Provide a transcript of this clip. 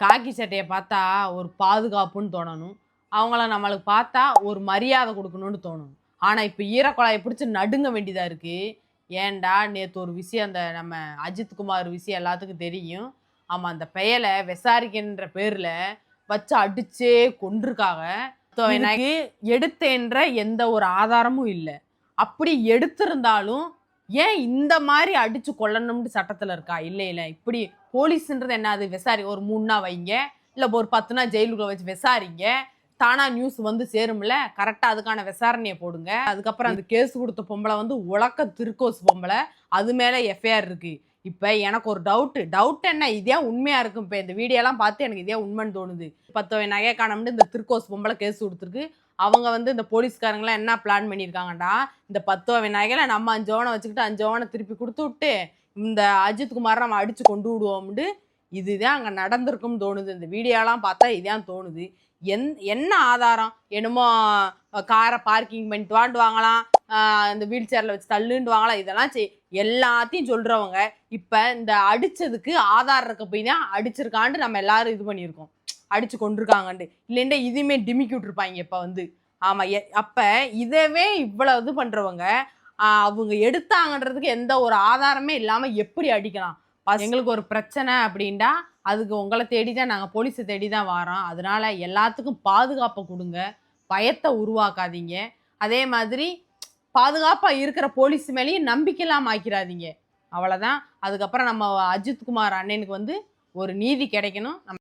காக்கி சட்டையை பார்த்தா ஒரு பாதுகாப்புன்னு தோணணும். அவங்கள நம்மளுக்கு பார்த்தா ஒரு மரியாதை கொடுக்கணும்னு தோணும். ஆனால் இப்போ ஈரக்குழாயை பிடிச்சி நடுங்க வேண்டியதாக இருக்குது. ஏன்டா நேற்று ஒரு விஷயம் அந்த நம்ம அஜித் குமார் விஷயம் எல்லாத்துக்கும் தெரியும். ஆமாம், அந்த பெயலை விசாரிக்கின்ற பேரில் வச்சு அடிச்சே கொண்டிருக்காங்க. எனக்கு எடுத்தேன்ற எந்த ஒரு ஆதாரமும் இல்லை. அப்படி எடுத்திருந்தாலும் ஏன் இந்த மாதிரி அடிச்சு கொல்லணும்னு சட்டத்துல இருக்கா? இல்லை இப்படி போலீஸ்ன்றது என்ன, அது ஒரு 3 நாள் வைங்க, இல்ல ஒரு 10 நாள் ஜெயிலுக்குள்ள வச்சு விசாரிங்க, தானா நியூஸ் வந்து சேரும்ல, கரெக்டா அதுக்கான விசாரணையை போடுங்க. அதுக்கப்புறம் அந்த கேஸ் கொடுத்த பொம்பளை வந்து உலக்க திருக்கோஸ் பொம்பளை, அது மேல எஃப்ஐஆர் இருக்கு. இப்ப எனக்கு ஒரு டவுட் என்ன, இதே உண்மையா இருக்கும். இப்ப இந்த வீடியோ எல்லாம் பார்த்து எனக்கு இதே உண்மைன்னு தோணுது. 10 நகை காணோம்னு இந்த திருக்கோஸ் பொம்பளை கேஸ் கொடுத்துருக்கு. அவங்க வந்து இந்த போலீஸ்காரங்களாம் என்ன பிளான் பண்ணியிருக்காங்கடா, இந்த 10 நகையில நம்ம 5 பவனை வச்சுக்கிட்டு 5 பவனை திருப்பி கொடுத்து விட்டு இந்த அஜித் குமாரை நம்ம அடிச்சு கொண்டு விடுவோம்னு இதுதான் அங்கே நடந்திருக்கும்னு தோணுது. இந்த வீடியோலாம் பார்த்தா இதான் தோணுது. என்ன ஆதாரம்? என்னமோ காரை பார்க்கிங் பண்ணிட்டு வாங்கலாம், இந்த வீல் சேரில் வச்சு தள்ளுண்டு வாங்கலாம், இதெல்லாம் எல்லாத்தையும் சொல்கிறவங்க இப்போ இந்த அடித்ததுக்கு ஆதாரம் இருக்க போய் தான் அடிச்சிருக்கான்ட்டு நம்ம எல்லாரும் இது பண்ணியிருக்கோம், அடிச்சு கொண்டிருக்காங்கன்ட்டு. இல்லைன்னா இதுவுமே டிமிக்கி விட்டுருப்பாங்க இப்போ வந்து. ஆமாம், அப்போ இதவே இவ்வளோ இது பண்ணுறவங்க அவங்க எடுத்தாங்கன்றதுக்கு எந்த ஒரு ஆதாரமே இல்லாமல் எப்படி அடிக்கலாம்? எங்களுக்கு ஒரு பிரச்சனை அப்படின்டா அதுக்கு உங்களை தேடி தான் நாங்கள் போலீஸை தேடி தான் வரோம். அதனால எல்லாத்துக்கும் பாதுகாப்பை கொடுங்க, பயத்தை உருவாக்காதீங்க. அதே மாதிரி பாதுகாப்பாக இருக்கிற போலீஸ் மேலேயும் நம்பிக்கைலாம் ஆக்கிறாதீங்க. அவ்வளோதான். அதுக்கப்புறம் நம்ம அஜித் குமார் அண்ணனுக்கு வந்து ஒரு நீதி கிடைக்கணும்.